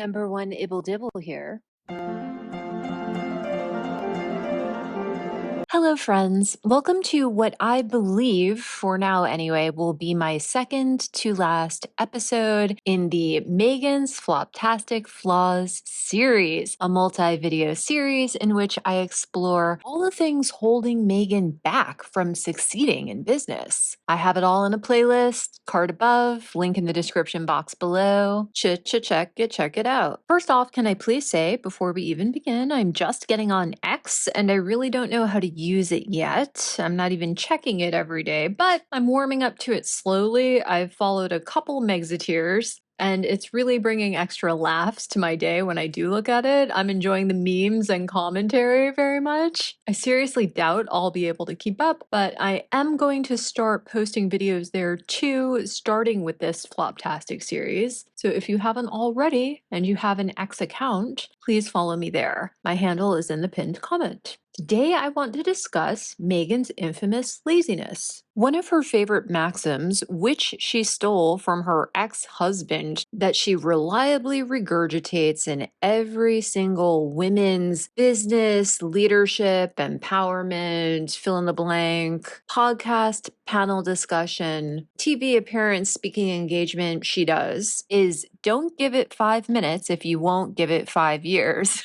Number one Ibble Dibble here. Hello, friends. Welcome to what I believe, for now anyway, will be my second to last episode in the Meghan's Floptastic Flaws series, a multi-video series in which I explore all the things holding Meghan back from succeeding in business. I have it all in a playlist, card above, link in the description box below. Check it out. First off, can I please say, before we even begin, I'm just getting on X and I really don't know how to use it yet. I'm not even checking it every day, but I'm warming up to it slowly. I've followed a couple Megxiteers, and it's really bringing extra laughs to my day when I do look at it. I'm enjoying the memes and commentary very much. I seriously doubt I'll be able to keep up, but I am going to start posting videos there too, starting with this Floptastic series. So if you haven't already and you have an X account, please follow me there. My handle is in the pinned comment. Today, I want to discuss Meghan's infamous laziness. One of her favorite maxims, which she stole from her ex-husband, that she reliably regurgitates in every single women's business, leadership, empowerment, fill in the blank, podcast, panel discussion, TV appearance, speaking engagement she does, is don't give it 5 minutes if you won't give it 5 years.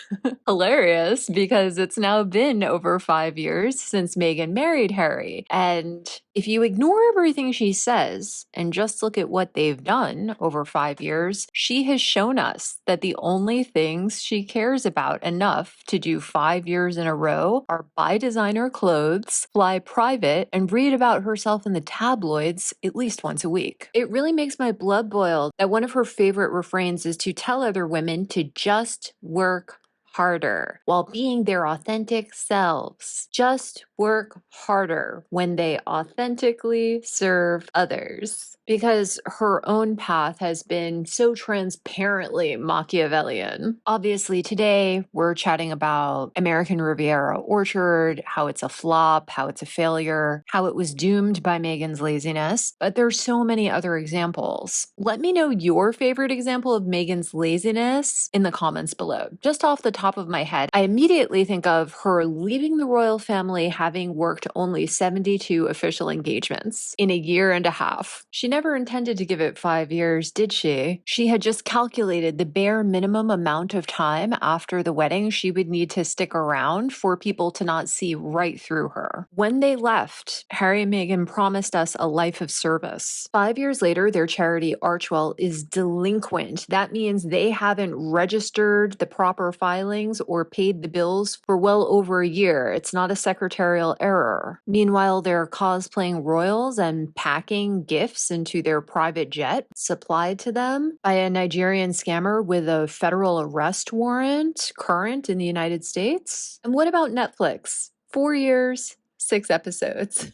Hilarious, because it's now been over 5 years since Meghan married Harry. And if you ignore everything she says and just look at what they've done over 5 years, she has shown us that the only things she cares about enough to do 5 years in a row are buy designer clothes, fly private, and read about herself in the tabloids at least once a week. It really makes my blood boil that one of her favorite refrains is to tell other women to just work harder while being their authentic selves. Just work harder when they authentically serve others. Because her own path has been so transparently Machiavellian. Obviously, today we're chatting about American Riviera Orchard, how it's a flop, how it's a failure, how it was doomed by Meghan's laziness. But there's so many other examples. Let me know your favorite example of Meghan's laziness in the comments below. Just off the top of my head, I immediately think of her leaving the royal family having worked only 72 official engagements in a year and a half. She never intended to give it 5 years, did she? She had just calculated the bare minimum amount of time after the wedding she would need to stick around for people to not see right through her. When they left, Harry and Meghan promised us a life of service. 5 years later, their charity Archwell is delinquent. That means they haven't registered the proper filings or paid the bills for well over a year. It's not a secretarial error. Meanwhile, they're cosplaying royals and packing gifts into their private jet supplied to them by a Nigerian scammer with a federal arrest warrant current in the United States. And what about Netflix? 4 years, 6 episodes.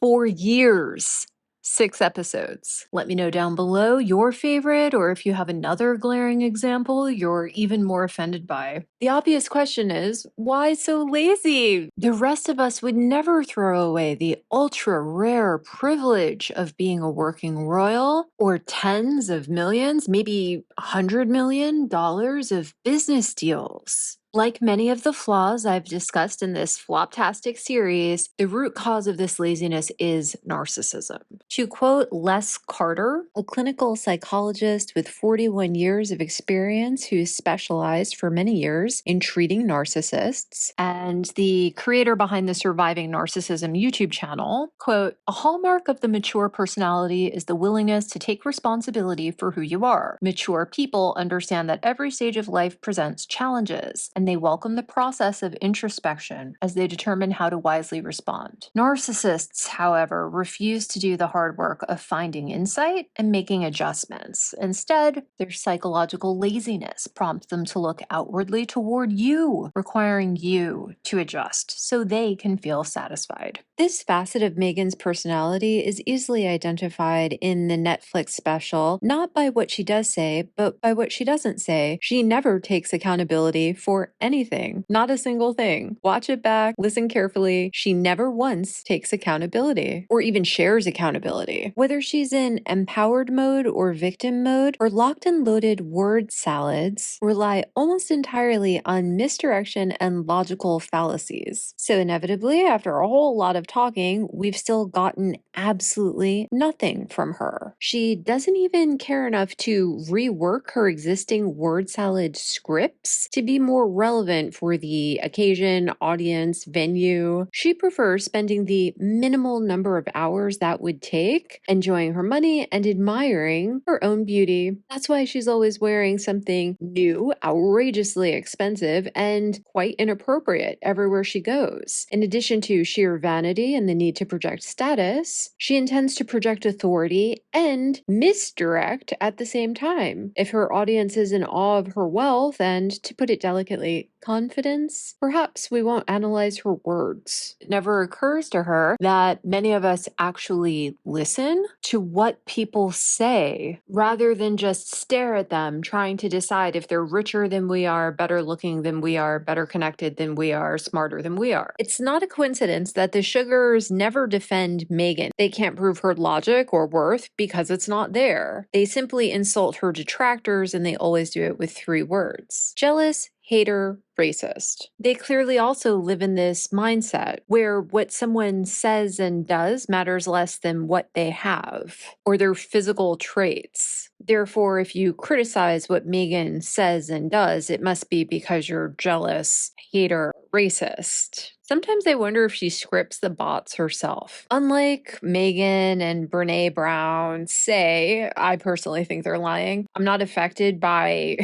4 years. 6 episodes. Let me know down below your favorite, or if you have another glaring example you're even more offended by. The obvious question is, why so lazy? The rest of us would never throw away the ultra rare privilege of being a working royal, or tens of millions, maybe $100 million of business deals. Like many of the flaws I've discussed in this Floptastic series, the root cause of this laziness is narcissism. To quote Les Carter, a clinical psychologist with 41 years of experience who specialized for many years in treating narcissists, and the creator behind the Surviving Narcissism YouTube channel, quote, "A hallmark of the mature personality is the willingness to take responsibility for who you are. Mature people understand that every stage of life presents challenges, and they welcome the process of introspection as they determine how to wisely respond. Narcissists, however, refuse to do the hard work of finding insight and making adjustments. Instead, their psychological laziness prompts them to look outwardly toward you, requiring you to adjust so they can feel satisfied." This facet of Meghan's personality is easily identified in the Netflix special, not by what she does say, but by what she doesn't say. She never takes accountability for anything. Not a single thing. Watch it back, listen carefully. She never once takes accountability or even shares accountability. Whether she's in empowered mode or victim mode, her locked and loaded word salads rely almost entirely on misdirection and logical fallacies. So inevitably, after a whole lot of talking, we've still gotten absolutely nothing from her. She doesn't even care enough to rework her existing word salad scripts to be more relevant for the occasion, audience, venue. She prefers spending the minimal number of hours that would take, enjoying her money and admiring her own beauty. That's why she's always wearing something new, outrageously expensive, and quite inappropriate everywhere she goes. In addition to sheer vanity and the need to project status, she intends to project authority and misdirect at the same time. If her audience is in awe of her wealth and, to put it delicately, confidence, perhaps we won't analyze her words. It never occurs to her that many of us actually listen to what people say rather than just stare at them, trying to decide if they're richer than we are, better looking than we are, better connected than we are, smarter than we are. It's not a coincidence that the Sugars never defend Meghan. They can't prove her logic or worth because it's not there. They simply insult her detractors, and they always do it with 3 words: jealous, hater, racist. They clearly also live in this mindset where what someone says and does matters less than what they have or their physical traits. Therefore, if you criticize what Meghan says and does, it must be because you're jealous, hater, racist. Sometimes I wonder if she scripts the bots herself. Unlike Meghan and Brene Brown say, I personally think they're lying. I'm not affected by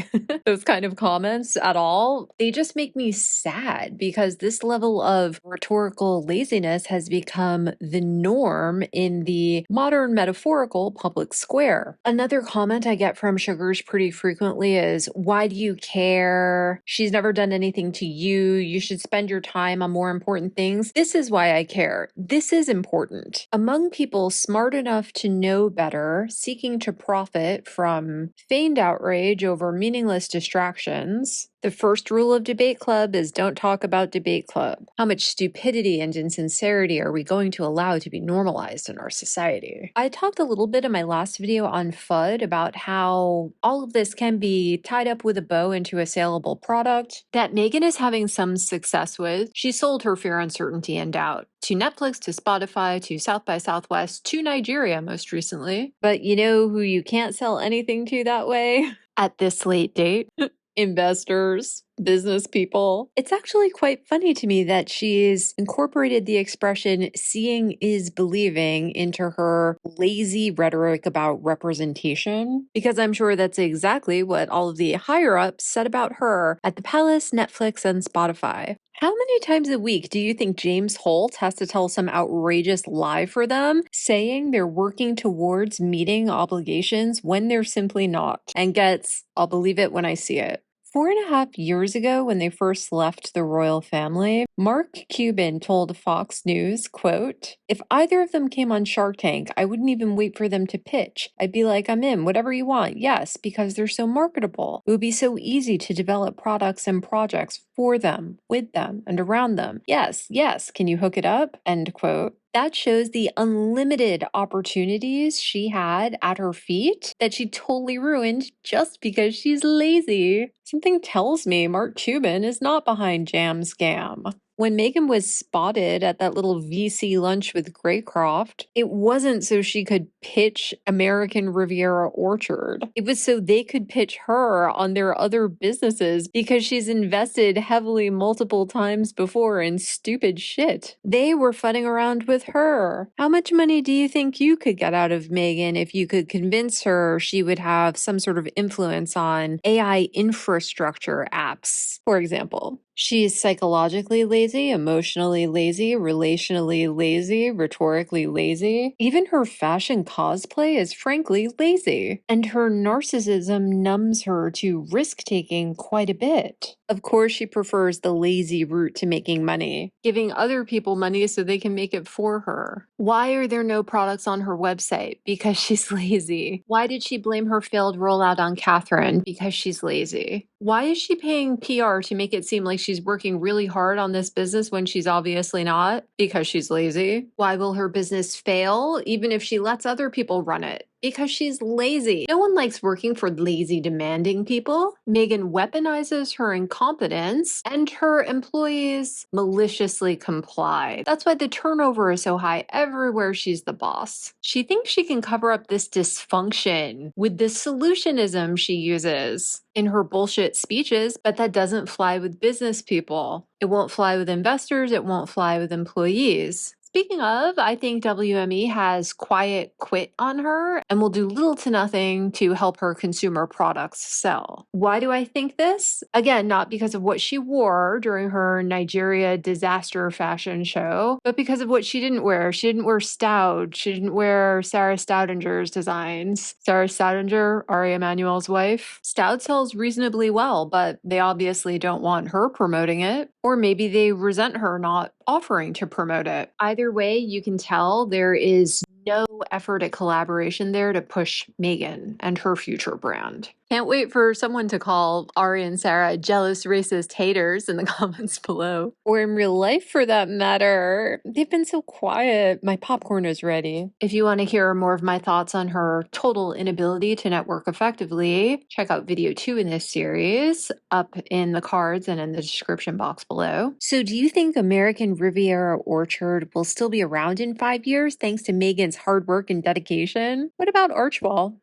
those kind of comments at all. They just make me sad because this level of rhetorical laziness has become the norm in the modern metaphorical public square. Another comment I get from Sugars pretty frequently is, why do you care? She's never done anything to you. You should spend your time on more important things. This is why I care. This is important. Among people smart enough to know better, seeking to profit from feigned outrage over meaningless distractions, the first rule of Debate Club is don't talk about Debate Club. How much stupidity and insincerity are we going to allow to be normalized in our society? I talked a little bit in my last video on FUD about how all of this can be tied up with a bow into a saleable product that Meghan is having some success with. She sold her Fear, Uncertainty, and Doubt to Netflix, to Spotify, to South by Southwest, to Nigeria most recently. But you know who you can't sell anything to that way? At this late date? Investors, business people. It's actually quite funny to me that she's incorporated the expression seeing is believing into her lazy rhetoric about representation, because I'm sure that's exactly what all of the higher ups said about her at the Palace, Netflix, and Spotify. How many times a week do you think James Holt has to tell some outrageous lie for them, saying they're working towards meeting obligations when they're simply not, and gets, I'll believe it when I see it? 4.5 years ago, when they first left the royal family, Mark Cuban told Fox News, quote, "If either of them came on Shark Tank, I wouldn't even wait for them to pitch. I'd be like, I'm in, whatever you want. Yes, because they're so marketable. It would be so easy to develop products and projects for them, with them, and around them. Yes, yes, can you hook it up?" End quote. That shows the unlimited opportunities she had at her feet that she totally ruined just because she's lazy. Something tells me Mark Cuban is not behind Jam Scam. When Meghan was spotted at that little VC lunch with Greycroft, it wasn't so she could pitch American Riviera Orchard. It was so they could pitch her on their other businesses because she's invested heavily multiple times before in stupid shit. They were fudding around with her. How much money do you think you could get out of Meghan if you could convince her she would have some sort of influence on AI infrastructure apps, for example? She's psychologically lazy, emotionally lazy, relationally lazy, rhetorically lazy. Even her fashion cosplay is frankly lazy. And her narcissism numbs her to risk-taking quite a bit. Of course, she prefers the lazy route to making money, giving other people money so they can make it for her. Why are there no products on her website? Because she's lazy. Why did she blame her failed rollout on Catherine? Because she's lazy. Why is she paying PR to make it seem like she's working really hard on this business when she's obviously not? Because she's lazy. Why will her business fail even if she lets other people run it? Because she's lazy. No one likes working for lazy, demanding people. Meghan weaponizes her incompetence, and her employees maliciously comply. That's why the turnover is so high everywhere she's the boss. She thinks she can cover up this dysfunction with the solutionism she uses in her bullshit speeches, but that doesn't fly with business people. It won't fly with investors. It won't fly with employees. Speaking of, I think WME has quiet quit on her and will do little to nothing to help her consumer products sell. Why do I think this? Again, not because of what she wore during her Nigeria disaster fashion show, but because of what she didn't wear. She didn't wear Stout. She didn't wear Sarah Stoudinger's designs. Sarah Stoudinger, Ari Emanuel's wife. Stout sells reasonably well, but they obviously don't want her promoting it. Or maybe they resent her not offering to promote it. Either way, you can tell there is no effort at collaboration there to push Meghan and her future brand. Can't wait for someone to call Ari and Sarah jealous, racist haters in the comments below. Or in real life, for that matter. They've been so quiet. My popcorn is ready. If you want to hear more of my thoughts on her total inability to network effectively, check out video 2 in this series, up in the cards and in the description box below. So do you think American Riviera Orchard will still be around in 5 years thanks to Meghan's hard work and dedication? What about Archwell?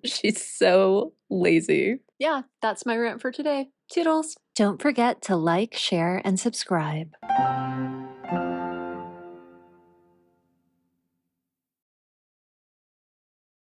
She's so lazy. Yeah, that's my rant for today. Toodles. Don't forget to like, share, and subscribe.